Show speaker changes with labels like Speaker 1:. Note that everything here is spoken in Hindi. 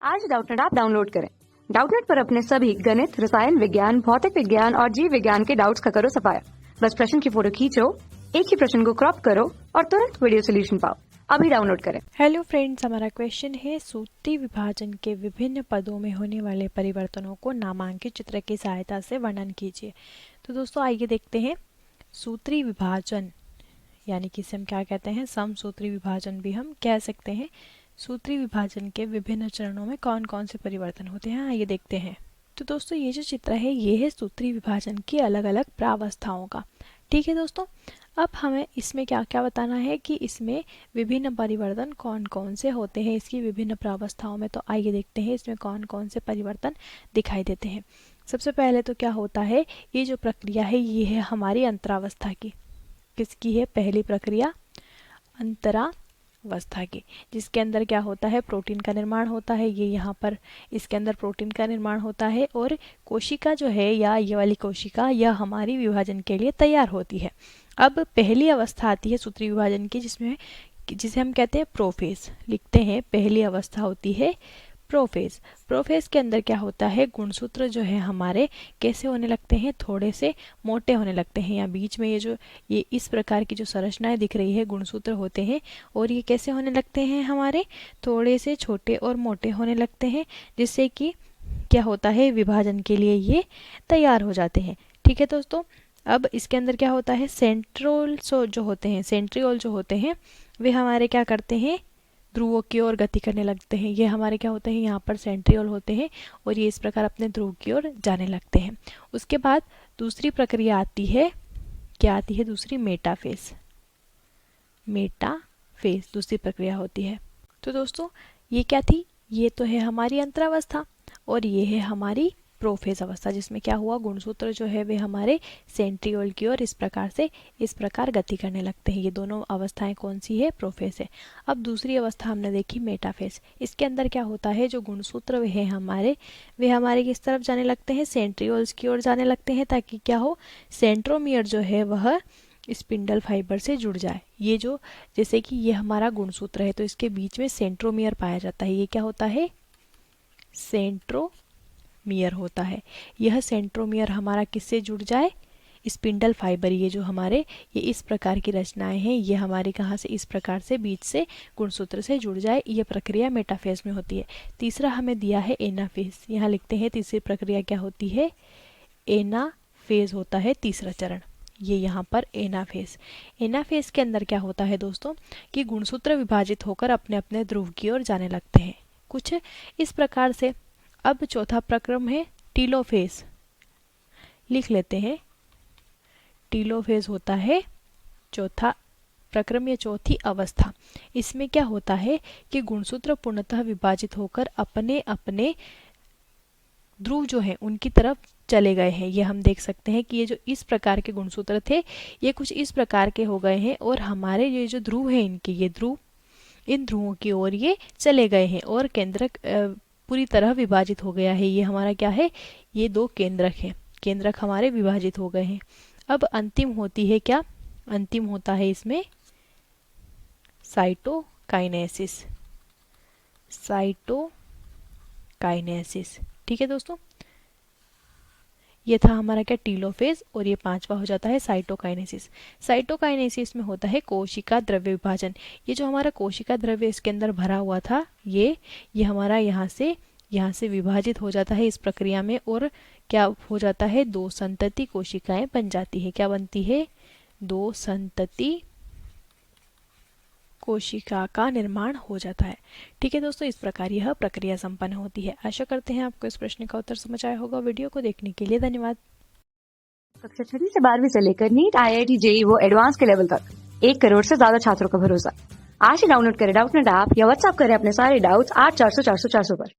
Speaker 1: आज डाउटनेट ऐप डाउनलोड करें। डाउटनेट पर अपने सभी गणित, रसायन विज्ञान, भौतिक विज्ञान और जीव विज्ञान के डाउट्स का करो सफाया। बस प्रश्न की फोटो खींचो, एक ही प्रश्न को क्रॉप करो और तुरंत वीडियो सोल्यूशन पाओ। अभी डाउनलोड करें।
Speaker 2: हेलो फ्रेंड्स, हमारा क्वेश्चन है सूत्री विभाजन के विभिन्न पदों में होने वाले परिवर्तनों को नामांकित चित्र की सहायता से वर्णन कीजिए। तो दोस्तों आइए देखते हैं। सूत्री विभाजन यानी कि इसे हम क्या कहते हैं, समसूत्री विभाजन भी हम कह सकते हैं। सूत्री विभाजन के विभिन्न चरणों में कौन कौन से परिवर्तन होते हैं, आइए देखते हैं। तो दोस्तों ये जो चित्र है ये है सूत्री विभाजन की अलग अलग प्रावस्थाओं का। ठीक है दोस्तों, अब हमें इसमें क्या क्या बताना है कि इसमें विभिन्न परिवर्तन कौन कौन से होते हैं इसकी विभिन्न प्रावस्थाओं में। तो आइए देखते हैं इसमें कौन कौन से परिवर्तन दिखाई देते हैं। सबसे पहले तो क्या होता है, ये जो प्रक्रिया है ये है हमारी अंतरावस्था की। किसकी है? पहली प्रक्रिया अंतरावस्था की, जिसके अंदर क्या होता है, प्रोटीन का निर्माण होता है। ये यहाँ पर इसके अंदर प्रोटीन का निर्माण होता है और कोशिका जो है या ये वाली कोशिका यह हमारी विभाजन के लिए तैयार होती है। अब पहली अवस्था आती है सूत्री विभाजन की, जिसे हम कहते हैं प्रोफेज। लिखते हैं पहली अवस्था होती है प्रोफेज। प्रोफेज के अंदर क्या होता है, गुणसूत्र जो है हमारे कैसे होने लगते हैं, थोड़े से मोटे होने लगते हैं। या बीच में ये इस प्रकार की जो संरचनाएं दिख रही है गुणसूत्र होते हैं और ये कैसे होने लगते हैं, हमारे थोड़े से छोटे और मोटे होने लगते हैं, जिससे कि क्या होता है, विभाजन के लिए ये तैयार हो जाते हैं। ठीक है दोस्तों, अब इसके अंदर क्या होता है, सेंट्रियोल्स जो होते हैं वे हमारे क्या करते हैं, ध्रुवों की ओर गति करने लगते हैं। ये हमारे क्या होते हैं, यहाँ पर सेंट्रियोल होते हैं और ये इस प्रकार अपने ध्रुव की ओर जाने लगते हैं। उसके बाद दूसरी प्रक्रिया आती है, क्या आती है दूसरी, मेटाफेज। मेटाफेज दूसरी प्रक्रिया होती है। तो दोस्तों ये क्या थी, ये तो है हमारी अंतरावस्था और ये है हमारी प्रोफेज अवस्था, जिसमें क्या हुआ, गुणसूत्र जो है वे हमारे सेंट्रियोल की ओर इस प्रकार गति करने लगते हैं। ये दोनों अवस्थाएं कौन सी है, प्रोफेज है। अब दूसरी अवस्था हमने देखी मेटाफेज। इसके अंदर क्या होता है, जो गुणसूत्र वे हमारे किस तरफ जाने लगते हैं, सेंट्रियोल्स की ओर जाने लगते हैं, ताकि क्या हो, सेंट्रोमियर जो है वह स्पिंडल फाइबर से जुड़ जाए। ये जो जैसे कि ये हमारा गुणसूत्र है तो इसके बीच में सेंट्रोमियर पाया जाता है। ये क्या होता है, सेंट्रोमियर होता है। यह सेंट्रोमियर हमारा किससे जुड़ जाए, स्पिंडल फाइबर। ये जो हमारे ये इस प्रकार की रचनाएं हैं ये हमारे कहाँ से, इस प्रकार से बीच से गुणसूत्र से जुड़ जाए। ये प्रक्रिया मेटाफेज में होती है। तीसरा हमें दिया है एनाफेज। यहाँ लिखते हैं तीसरी प्रक्रिया क्या होती है, एनाफेज होता है तीसरा चरण। ये यहाँ पर एनाफेज। एनाफेज के अंदर क्या होता है दोस्तों, कि गुणसूत्र विभाजित होकर अपने अपने ध्रुव की ओर जाने लगते हैं, कुछ इस प्रकार से। अब चौथा प्रक्रम है टीलोफेज। लिख लेते हैं, टीलोफेज होता है चौथा प्रक्रम या चौथी अवस्था। इसमें क्या होता है कि गुणसूत्र पूर्णतः विभाजित होकर अपने अपने ध्रुव जो है उनकी तरफ चले गए हैं। ये हम देख सकते हैं कि ये जो इस प्रकार के गुणसूत्र थे ये कुछ इस प्रकार के हो गए हैं और हमारे ये जो ध्रुव है इनके, ये ध्रुव इन ध्रुवों की ओर ये चले गए हैं और केंद्रक पूरी तरह विभाजित हो गया है। ये हमारा क्या है, ये दो केंद्रक हैं, केंद्रक हमारे विभाजित हो गए हैं। अब अंतिम होती है क्या, अंतिम होता है इसमें साइटोकाइनेसिस। साइटोकाइनेसिस, ठीक है दोस्तों, ये था हमारा क्या, टीलोफेज, और ये पांचवा हो जाता है साइटोकाइनेसिस। साइटोकाइनेसिस में होता है कोशिका द्रव्य विभाजन। ये जो हमारा कोशिका द्रव्य इसके अंदर भरा हुआ था ये हमारा यहाँ से विभाजित हो जाता है इस प्रक्रिया में और क्या हो जाता है, दो संतति कोशिकाएं बन जाती है। क्या बनती है, दो संतति कोशिका का निर्माण हो जाता है। ठीक है दोस्तों, इस प्रकार यह प्रक्रिया संपन्न होती है। आशा करते हैं आपको इस प्रश्न का उत्तर समझ आया होगा। वीडियो को देखने के लिए धन्यवाद।
Speaker 1: कक्षा 6 से 12वीं से लेकर नीट, IIT, JEE वो एडवांस के लेवल तक 1 करोड़ से ज्यादा छात्रों का भरोसा। आज ही डाउनलोड करें डाउटनेट ऐप या व्हाट्सएप करें अपने सारे डाउट्स 8400 400 400 पर।